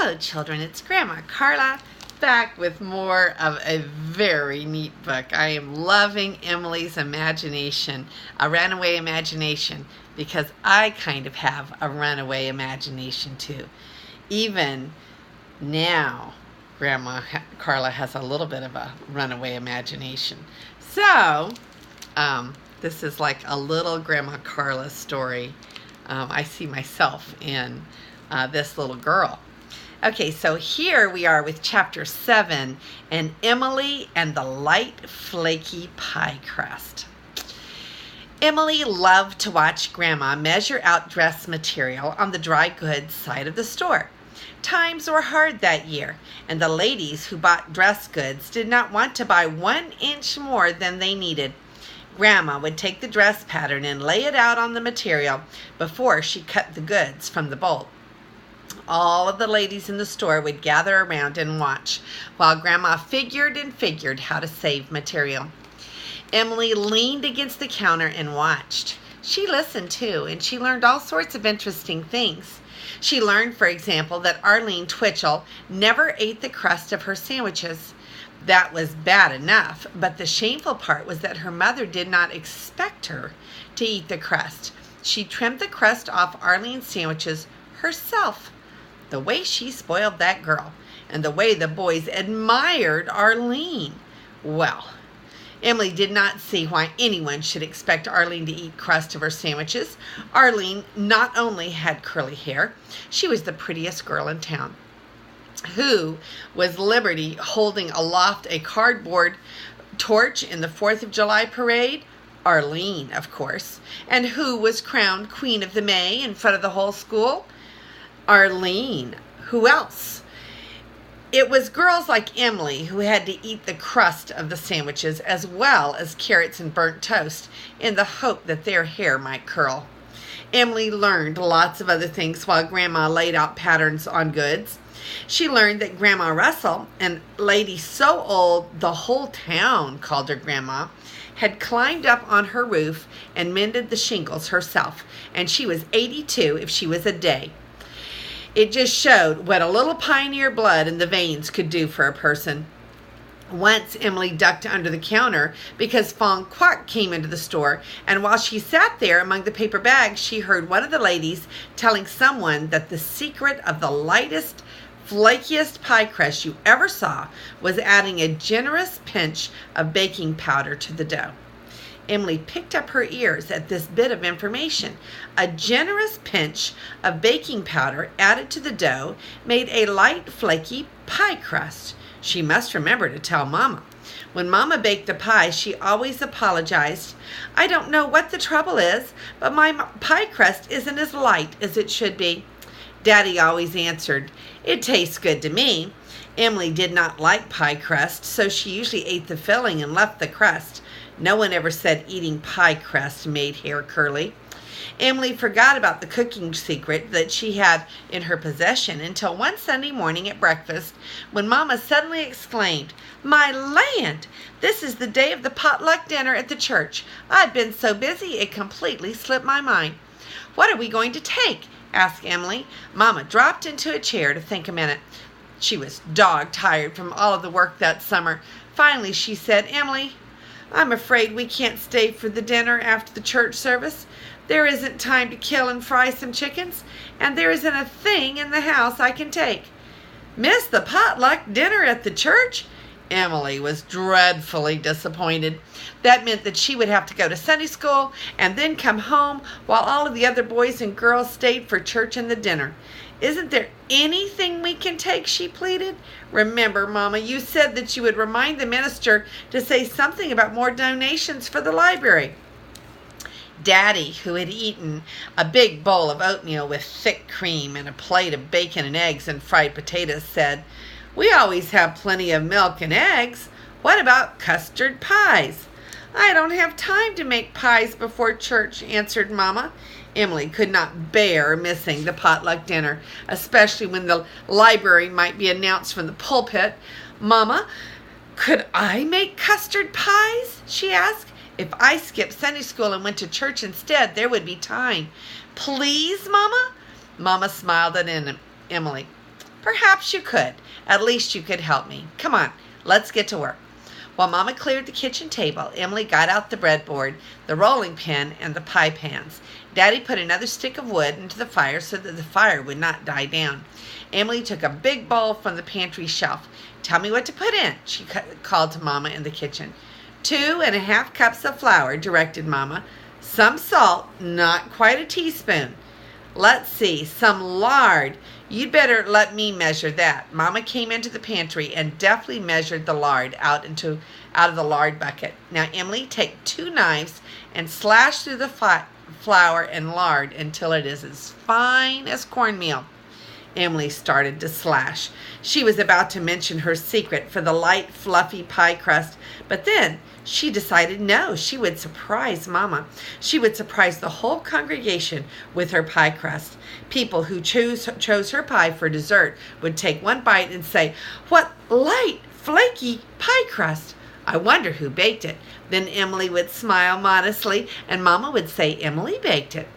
Hello children, it's Grandma Carla back with more of a very neat book. I am loving Emily's imagination, a runaway imagination, because I kind of have a runaway imagination too. Even now, Grandma Carla has a little bit of a runaway imagination. So, this is like a little Grandma Carla story. I see myself in this little girl. Okay, so here we are with chapter 7, and Emily and the light flaky pie crust. Emily loved to watch Grandma measure out dress material on the dry goods side of the store. Times were hard that year, and the ladies who bought dress goods did not want to buy 1 inch more than they needed. Grandma would take the dress pattern and lay it out on the material before she cut the goods from the bolt. All of the ladies in the store would gather around and watch while Grandma figured and figured how to save material. Emily leaned against the counter and watched. She listened too, and she learned all sorts of interesting things. She learned, for example, that Arlene Twitchell never ate the crust of her sandwiches. That was bad enough, but the shameful part was that her mother did not expect her to eat the crust. She trimmed the crust off Arlene's sandwiches herself. The way she spoiled that girl, and the way the boys admired Arlene. Well, Emily did not see why anyone should expect Arlene to eat crust of her sandwiches. Arlene not only had curly hair, she was the prettiest girl in town. Who was Liberty holding aloft a cardboard torch in the 4th of July parade? Arlene, of course. And who was crowned Queen of the May in front of the whole school? Arlene. Who else? It was girls like Emily who had to eat the crust of the sandwiches as well as carrots and burnt toast in the hope that their hair might curl. Emily learned lots of other things while Grandma laid out patterns on goods. She learned that Grandma Russell, a lady so old the whole town called her Grandma, had climbed up on her roof and mended the shingles herself, and she was 82 if she was a day. It just showed what a little pioneer blood in the veins could do for a person. Once Emily ducked under the counter because Fong Quack came into the store, and while she sat there among the paper bags, she heard one of the ladies telling someone that the secret of the lightest, flakiest pie crust you ever saw was adding a generous pinch of baking powder to the dough. Emily picked up her ears at this bit of information. A generous pinch of baking powder added to the dough made a light, flaky pie crust. She must remember to tell Mama. When Mama baked a pie, she always apologized. "I don't know what the trouble is, but my pie crust isn't as light as it should be." Daddy always answered, "It tastes good to me." Emily did not like pie crust, so she usually ate the filling and left the crust. No one ever said eating pie crust made hair curly. Emily forgot about the cooking secret that she had in her possession until one Sunday morning at breakfast when Mama suddenly exclaimed, "My land! This is the day of the potluck dinner at the church. I've been so busy it completely slipped my mind." "What are we going to take?" asked Emily. Mama dropped into a chair to think a minute. She was dog-tired from all of the work that summer. Finally, she said, "Emily, I'm afraid we can't stay for the dinner after the church service. There isn't time to kill and fry some chickens, and there isn't a thing in the house I can take." "Miss the potluck dinner at the church?" Emily was dreadfully disappointed. That meant that she would have to go to Sunday school and then come home while all of the other boys and girls stayed for church and the dinner. "Isn't there anything we can take?" she pleaded. "Remember, Mama, you said that you would remind the minister to say something about more donations for the library." Daddy, who had eaten a big bowl of oatmeal with thick cream and a plate of bacon and eggs and fried potatoes, said, "We always have plenty of milk and eggs. What about custard pies?" "I don't have time to make pies before church," answered Mama. Emily could not bear missing the potluck dinner, especially when the library might be announced from the pulpit. "Mama, could I make custard pies?" she asked. "If I skipped Sunday school and went to church instead, there would be time." "Please, Mama?" Mama smiled at Emily. Perhaps you could. At least you could help me. Come on, let's get to work. While Mama cleared the kitchen table, Emily got out the breadboard, the rolling pin, and the pie pans. Daddy put another stick of wood into the fire so that the fire would not die down. Emily took a big bowl from the pantry shelf. Tell me what to put in, she called to Mama in the kitchen. 2½ cups of flour, directed Mama. Some salt, not quite a teaspoon. Let's see, some lard. You'd better let me measure that. Mama came into the pantry and deftly measured the lard out of the lard bucket. Now, Emily, take 2 knives and slash through the flour and lard until it is as fine as cornmeal. Emily started to slash. She was about to mention her secret for the light, fluffy pie crust, but then she decided no, she would surprise Mama. She would surprise the whole congregation with her pie crust. People who chose her pie for dessert would take one bite and say, "What light, flaky pie crust! I wonder who baked it." Then Emily would smile modestly, and Mama would say Emily baked it.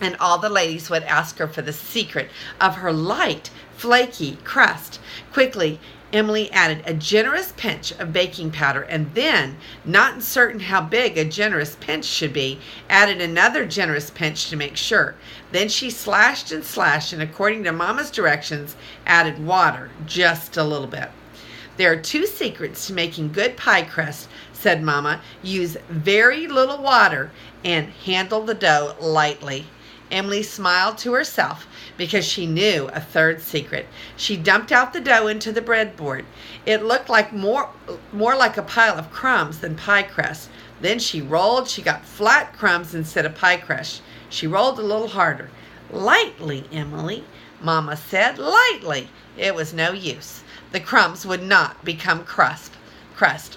And all the ladies would ask her for the secret of her light, flaky crust. Quickly, Emily added a generous pinch of baking powder and then, not certain how big a generous pinch should be, added another generous pinch to make sure. Then she slashed and according to Mama's directions, added water, just a little bit. There are 2 secrets to making good pie crust, said Mama. Use very little water and handle the dough lightly. Emily smiled to herself because she knew a 3rd secret. She dumped out the dough into the breadboard. It looked like more like a pile of crumbs than pie crust. Then she rolled. She got flat crumbs instead of pie crust. She rolled a little harder. "Lightly, Emily," Mama said. "Lightly." It was no use. The crumbs would not become crust.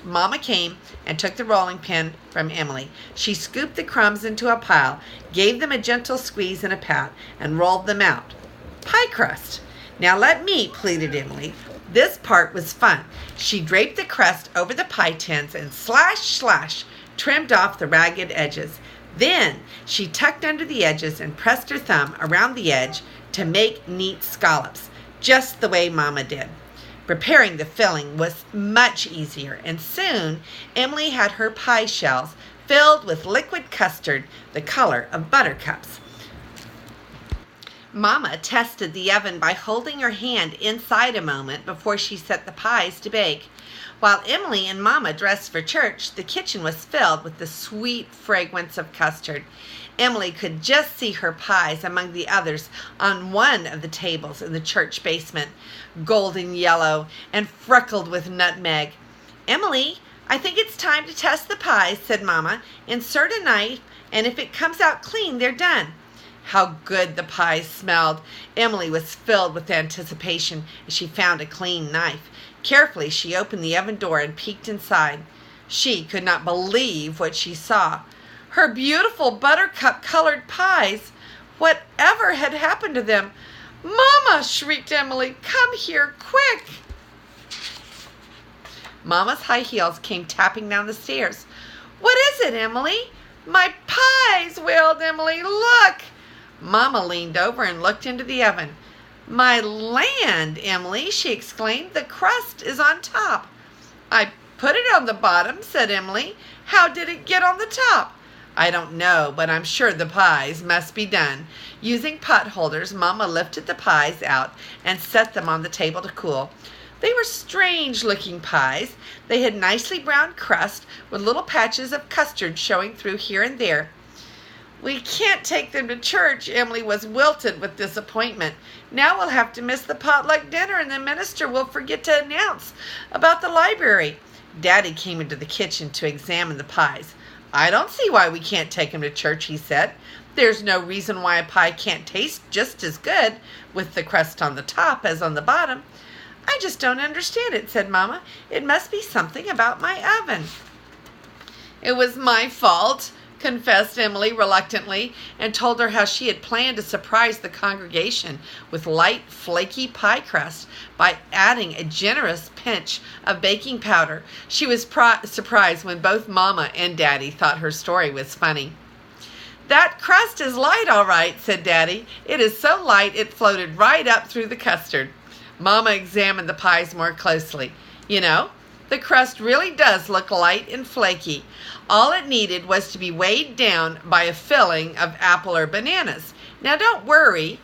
Mama came and took the rolling pin from Emily. She scooped the crumbs into a pile, gave them a gentle squeeze and a pat, and rolled them out. Pie crust. "Now let me," pleaded Emily. This part was fun. She draped the crust over the pie tins and slash, trimmed off the ragged edges. Then she tucked under the edges and pressed her thumb around the edge to make neat scallops, just the way Mama did. Preparing the filling was much easier, and soon Emily had her pie shells filled with liquid custard the color of buttercups. Mama tested the oven by holding her hand inside a moment before she set the pies to bake. While Emily and Mama dressed for church, the kitchen was filled with the sweet fragrance of custard. Emily could just see her pies among the others on one of the tables in the church basement, golden yellow and freckled with nutmeg. "Emily, I think it's time to test the pies," said Mama. "Insert a knife, and if it comes out clean, they're done." How good the pies smelled! Emily was filled with anticipation as she found a clean knife. Carefully, she opened the oven door and peeked inside. She could not believe what she saw. Her beautiful buttercup-colored pies! Whatever had happened to them? "Mama!" shrieked Emily. "Come here, quick!" Mama's high heels came tapping down the stairs. "What is it, Emily?" "My pies!" wailed Emily. "Look!" Mama leaned over and looked into the oven. "My land, Emily!" she exclaimed. "The crust is on top." "I put it on the bottom," said Emily. "How did it get on the top?" "I don't know, but I'm sure the pies must be done." Using pot holders, Mama lifted the pies out and set them on the table to cool. They were strange-looking pies. They had nicely browned crust with little patches of custard showing through here and there. "We can't take them to church." Emily was wilted with disappointment. "Now we'll have to miss the potluck dinner, and the minister will forget to announce about the library." Daddy came into the kitchen to examine the pies. "I don't see why we can't take them to church," he said. "There's no reason why a pie can't taste just as good with the crust on the top as on the bottom." "I just don't understand it," said Mama. "It must be something about my oven." "It was my fault," confessed Emily reluctantly, and told her how she had planned to surprise the congregation with light, flaky pie crust by adding a generous pinch of baking powder. She was surprised when both Mama and Daddy thought her story was funny. "That crust is light, all right," said Daddy. "It is so light it floated right up through the custard." Mama examined the pies more closely. You know, the crust really does look light and flaky. All it needed was to be weighed down by a filling of apple or bananas. Now don't worry,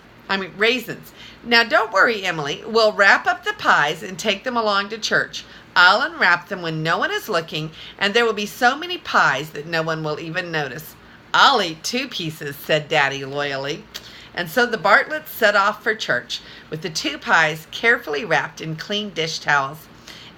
raisins. Now don't worry, Emily. We'll wrap up the pies and take them along to church. I'll unwrap them when no one is looking, and there will be so many pies that no one will even notice. I'll eat 2 pieces, said Daddy loyally. And so the Bartletts set off for church, with the 2 pies carefully wrapped in clean dish towels.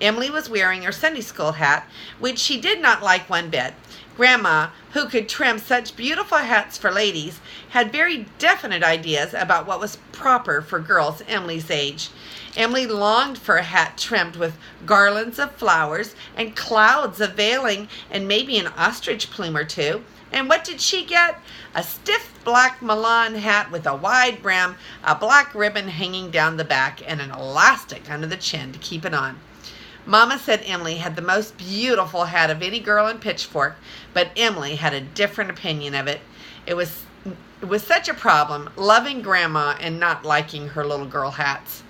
Emily was wearing her Sunday school hat, which she did not like one bit. Grandma, who could trim such beautiful hats for ladies, had very definite ideas about what was proper for girls Emily's age. Emily longed for a hat trimmed with garlands of flowers and clouds of veiling and maybe an ostrich plume or 2. And what did she get? A stiff black Milan hat with a wide brim, a black ribbon hanging down the back, and an elastic under the chin to keep it on. Mama said Emily had the most beautiful hat of any girl in Pitchfork, but Emily had a different opinion of it. It was such a problem, loving Grandma and not liking her little girl hats.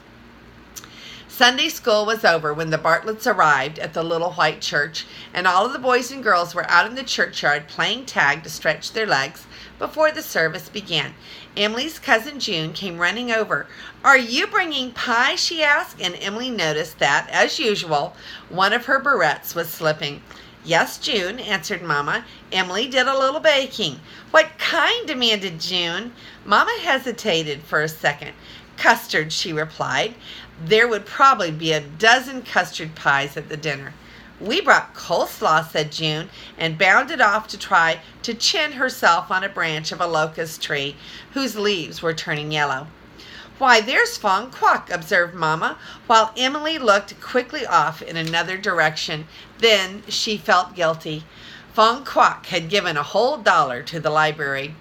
Sunday school was over when the Bartletts arrived at the little white church, and all of the boys and girls were out in the churchyard playing tag to stretch their legs before the service began. Emily's cousin June came running over. "Are you bringing pie?" she asked, and Emily noticed that, as usual, one of her barrettes was slipping. "Yes, June," answered Mama. "Emily did a little baking." "What kind?" demanded June. Mama hesitated for a second. "Custard," she replied. There would probably be a dozen custard pies at the dinner. "We brought coleslaw," said June, and bounded off to try to chin herself on a branch of a locust tree whose leaves were turning yellow. "Why, there's Fong Quoc," observed Mama, while Emily looked quickly off in another direction. Then she felt guilty. Fong Quoc had given a whole $1 to the library.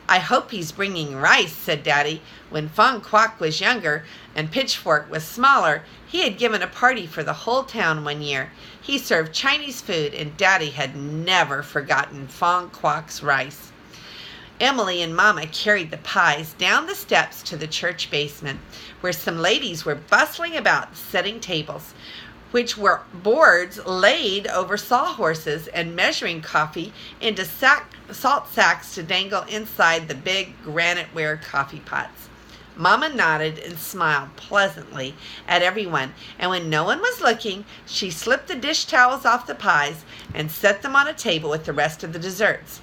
"I hope he's bringing rice," said Daddy. When Fong Quoc was younger and Pitchfork was smaller, he had given a party for the whole town one year. He served Chinese food, and Daddy had never forgotten Fong Quoc's rice. Emily and Mama carried the pies down the steps to the church basement, where some ladies were bustling about setting tables, which were boards laid over sawhorses and measuring coffee into salt sacks to dangle inside the big granite-ware coffee pots. Mama nodded and smiled pleasantly at everyone, and when no one was looking, she slipped the dish towels off the pies and set them on a table with the rest of the desserts.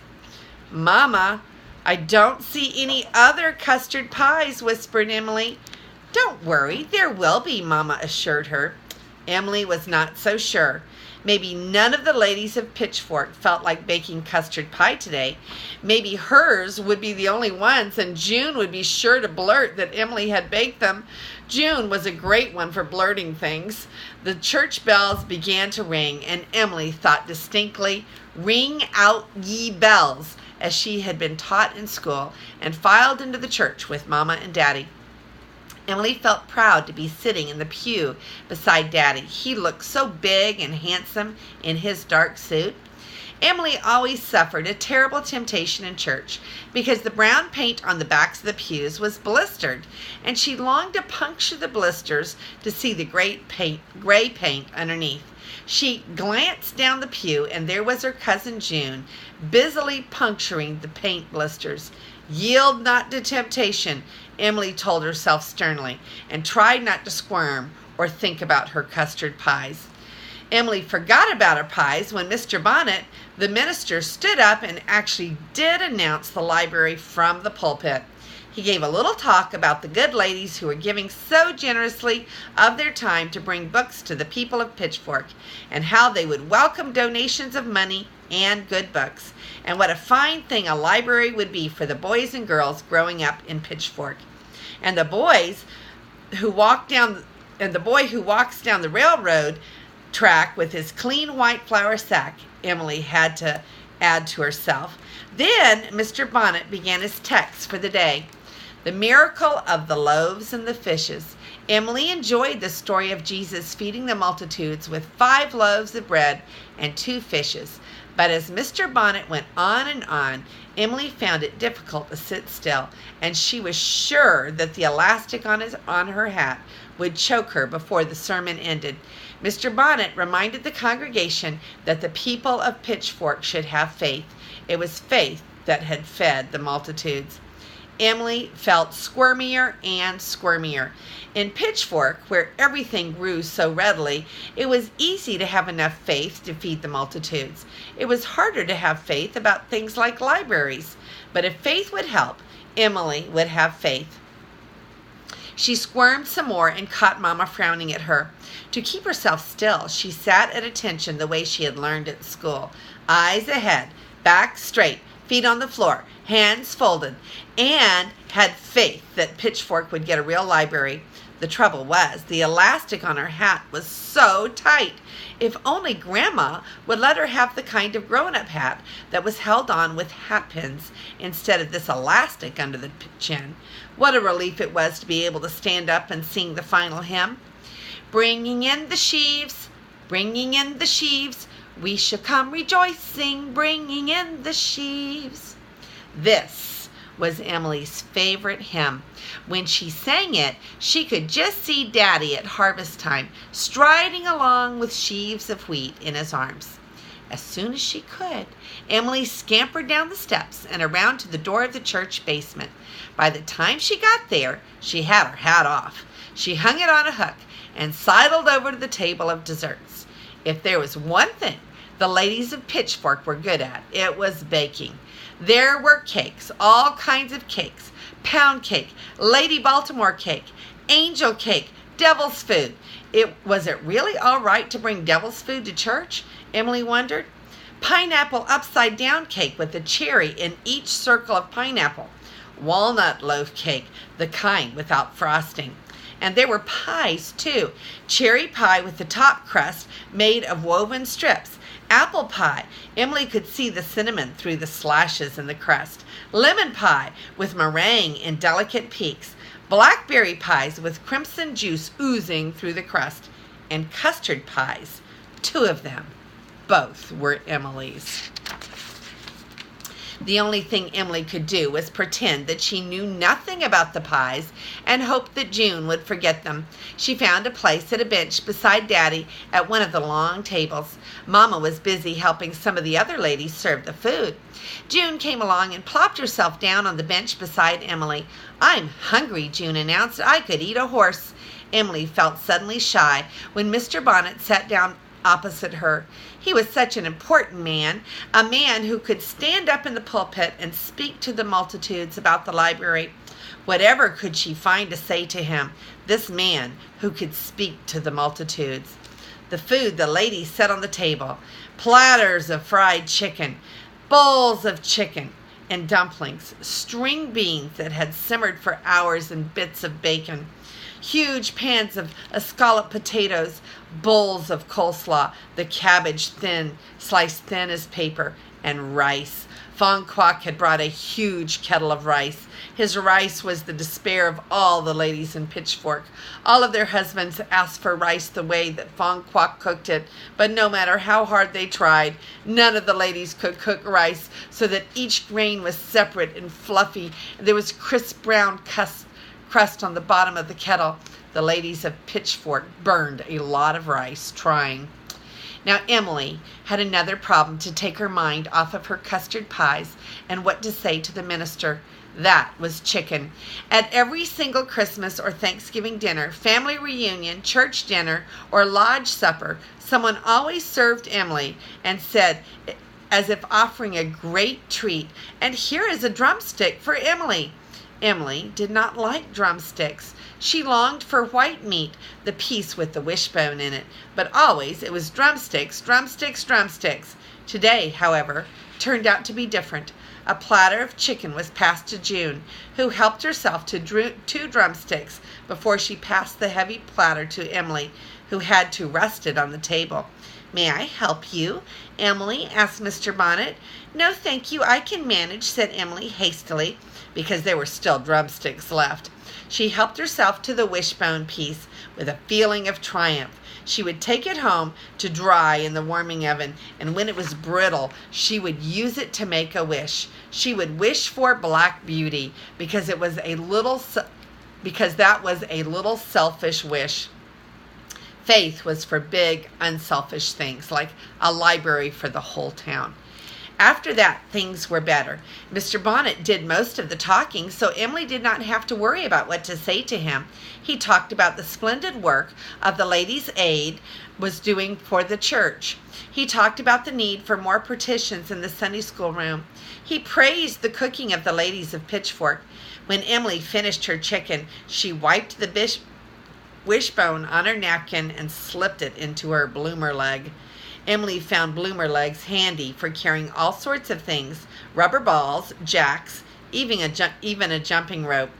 "Mama, I don't see any other custard pies," whispered Emily. "Don't worry, there will be," Mama assured her. Emily was not so sure. Maybe none of the ladies of Pitchfork felt like baking custard pie today. Maybe hers would be the only ones, and June would be sure to blurt that Emily had baked them. June was a great one for blurting things. The church bells began to ring, and Emily thought distinctly, "Ring out ye bells," as she had been taught in school, and filed into the church with Mama and Daddy. Emily felt proud to be sitting in the pew beside Daddy. He looked so big and handsome in his dark suit. Emily always suffered a terrible temptation in church because the brown paint on the backs of the pews was blistered, and she longed to puncture the blisters to see the gray paint underneath. She glanced down the pew, and there was her cousin June, busily puncturing the paint blisters. "Yield not to temptation," Emily told herself sternly, and tried not to squirm or think about her custard pies. Emily forgot about her pies when Mr. Bonnet, the minister, stood up and actually did announce the library from the pulpit. He gave a little talk about the good ladies who were giving so generously of their time to bring books to the people of Pitchfork, and how they would welcome donations of money and good books, and what a fine thing a library would be for the boys and girls growing up in Pitchfork. And the boy who walks down the railroad track with his clean white flour sack, Emily had to add to herself. Then Mr. Bonnet began his text for the day. The miracle of the loaves and the fishes. Emily enjoyed the story of Jesus feeding the multitudes with 5 loaves of bread and 2 fishes. But as Mr. Bonnet went on and on, Emily found it difficult to sit still, and she was sure that the elastic on her hat would choke her before the sermon ended. Mr. Bonnet reminded the congregation that the people of Pitchfork should have faith. It was faith that had fed the multitudes. Emily felt squirmier and squirmier. In Pitchfork, where everything grew so readily, it was easy to have enough faith to feed the multitudes. It was harder to have faith about things like libraries. But if faith would help, Emily would have faith. She squirmed some more and caught Mama frowning at her. To keep herself still, she sat at attention the way she had learned at school. Eyes ahead, back straight, feet on the floor, hands folded, and had faith that Pitchfork would get a real library. The trouble was, the elastic on her hat was so tight. If only Grandma would let her have the kind of grown-up hat that was held on with hat pins instead of this elastic under the chin. What a relief it was to be able to stand up and sing the final hymn. Bringing in the sheaves, bringing in the sheaves, we shall come rejoicing, bringing in the sheaves. This was Emily's favorite hymn. When she sang it, she could just see Daddy at harvest time, striding along with sheaves of wheat in his arms. As soon as she could, Emily scampered down the steps and around to the door of the church basement. By the time she got there, she had her hat off. She hung it on a hook and sidled over to the table of desserts. If there was one thing the ladies of Pitchfork were good at, it was baking. There were cakes, all kinds of cakes, pound cake, Lady Baltimore cake, angel cake, devil's food. Was it really all right to bring devil's food to church? Emily wondered. Pineapple upside down cake with a cherry in each circle of pineapple. Walnut loaf cake, the kind without frosting. And there were pies, too. Cherry pie with the top crust made of woven strips. Apple pie. Emily could see the cinnamon through the slashes in the crust. Lemon pie with meringue in delicate peaks. Blackberry pies with crimson juice oozing through the crust. And custard pies. 2 of them. Both were Emily's. The only thing Emily could do was pretend that she knew nothing about the pies and hoped that June would forget them. She found a place at a bench beside Daddy at one of the long tables. Mama was busy helping some of the other ladies serve the food. June came along and plopped herself down on the bench beside Emily. "I'm hungry," June announced. "I could eat a horse." Emily felt suddenly shy when Mr. Bonnet sat down opposite her. He was such an important man, a man who could stand up in the pulpit and speak to the multitudes about the library. Whatever could she find to say to him, this man who could speak to the multitudes? The food the ladies set on the table, platters of fried chicken, bowls of chicken and dumplings, string beans that had simmered for hours and bits of bacon, huge pans of scalloped potatoes, bowls of coleslaw, the cabbage sliced thin as paper, and rice. Fong Kwok had brought a huge kettle of rice. His rice was the despair of all the ladies in Pitchfork. All of their husbands asked for rice the way that Fong Kwok cooked it, but no matter how hard they tried, none of the ladies could cook rice so that each grain was separate and fluffy, and there was crisp brown crust on the bottom of the kettle. The ladies of Pitchfork burned a lot of rice trying. Now Emily had another problem to take her mind off of her custard pies and what to say to the minister. That was chicken. At every single Christmas or Thanksgiving dinner, family reunion, church dinner, or lodge supper, someone always served Emily and said, as if offering a great treat, "And here is a drumstick for Emily." Emily did not like drumsticks. She longed for white meat, the piece with the wishbone in it, but always it was drumsticks, drumsticks, drumsticks. Today, however, turned out to be different. A platter of chicken was passed to June, who helped herself to 2 drumsticks before she passed the heavy platter to Emily, who had to rest it on the table. "May I help you?" Emily asked Mr. Bonnet. "No, thank you, I can manage," said Emily hastily. because there were still drumsticks left. She helped herself to the wishbone piece with a feeling of triumph. She would take it home to dry in the warming oven, and when it was brittle, she would use it to make a wish. She would wish for black beauty because that was a little selfish wish. Faith was for big, unselfish things, like a library for the whole town. After that, things were better. Mr. Bonnet did most of the talking, so Emily did not have to worry about what to say to him. He talked about the splendid work of the Ladies' Aid was doing for the church. He talked about the need for more partitions in the Sunday school room. He praised the cooking of the ladies of Pitchfork. When Emily finished her chicken, she wiped the wishbone on her napkin and slipped it into her bloomer leg. Emily found bloomer legs handy for carrying all sorts of things, rubber balls, jacks, even a jumping rope.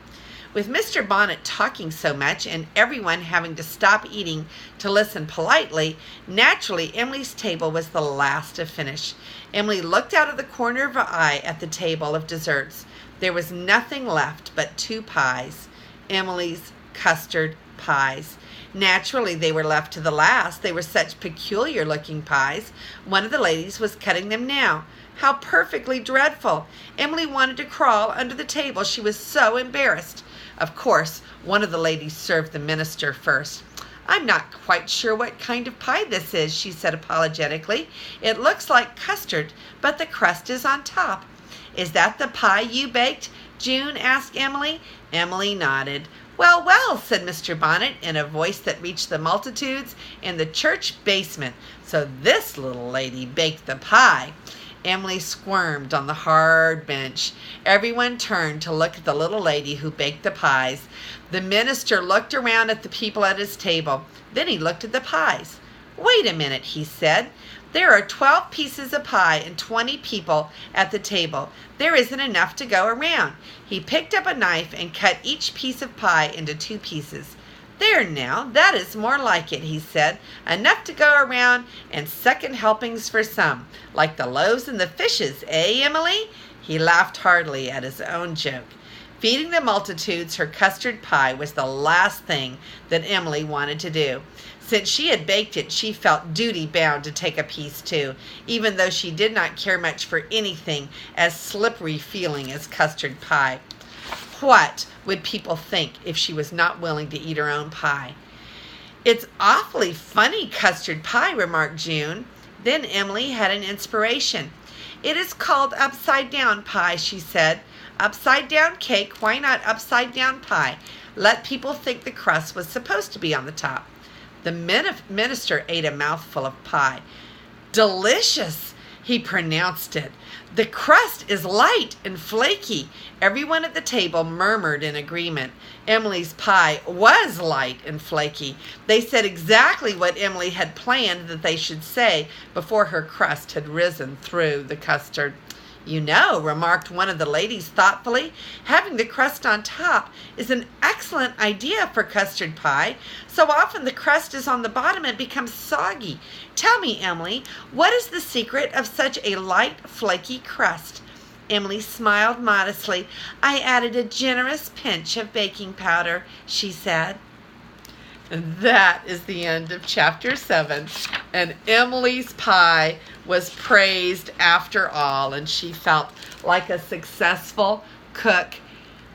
With Mr. Bonnet talking so much and everyone having to stop eating to listen politely, naturally Emily's table was the last to finish. Emily looked out of the corner of her eye at the table of desserts. There was nothing left but 2 pies, Emily's custard pies. Naturally, they were left to the last. They were such peculiar-looking pies. One of the ladies was cutting them now. How perfectly dreadful! Emily wanted to crawl under the table. She was so embarrassed. Of course, one of the ladies served the minister first. "I'm not quite sure what kind of pie this is," she said apologetically. "It looks like custard, but the crust is on top." "Is that the pie you baked?" June asked Emily. Emily nodded. "Well, well," said Mr. Bonnet in a voice that reached the multitudes in the church basement. "So this little lady baked the pie." Emily squirmed on the hard bench. Everyone turned to look at the little lady who baked the pies. The minister looked around at the people at his table. Then he looked at the pies. "Wait a minute," he said. "There are 12 pieces of pie and 20 people at the table. There isn't enough to go around." He picked up a knife and cut each piece of pie into 2 pieces. "There now, that is more like it," he said. "Enough to go around and second helpings for some. Like the loaves and the fishes, eh, Emily?" He laughed heartily at his own joke. Feeding the multitudes her custard pie was the last thing that Emily wanted to do. Since she had baked it, she felt duty-bound to take a piece too, even though she did not care much for anything as slippery feeling as custard pie. What would people think if she was not willing to eat her own pie? "It's awfully funny custard pie," remarked June. Then Emily had an inspiration. "It is called upside-down pie," she said. "Upside-down cake, why not upside-down pie? Let people think the crust was supposed to be on the top." The minister ate a mouthful of pie. "Delicious," he pronounced it. "The crust is light and flaky." Everyone at the table murmured in agreement. Emily's pie was light and flaky. They said exactly what Emily had planned that they should say before her crust had risen through the custard. "You know," remarked one of the ladies thoughtfully, "having the crust on top is an excellent idea for custard pie. So often the crust is on the bottom and becomes soggy. Tell me, Emily, what is the secret of such a light, flaky crust?" Emily smiled modestly. "I added a generous pinch of baking powder," she said. And that is the end of chapter 7. And Emily's pie was praised after all, and she felt like a successful cook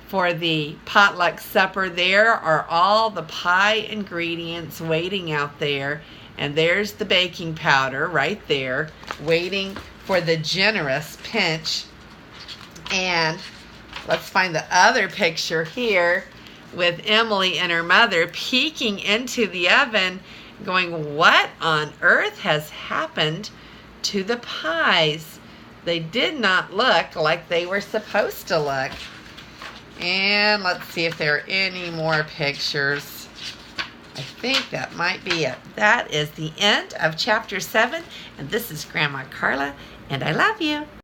for the potluck supper. There are all the pie ingredients waiting out there, and there's the baking powder right there waiting for the generous pinch. And let's find the other picture here with Emily and her mother peeking into the oven going, "What on earth has happened to the pies? They did not look like they were supposed to look." And let's see if there are any more pictures. I think that might be it. That is the end of chapter 7. And this is Grandma Carla, and I love you.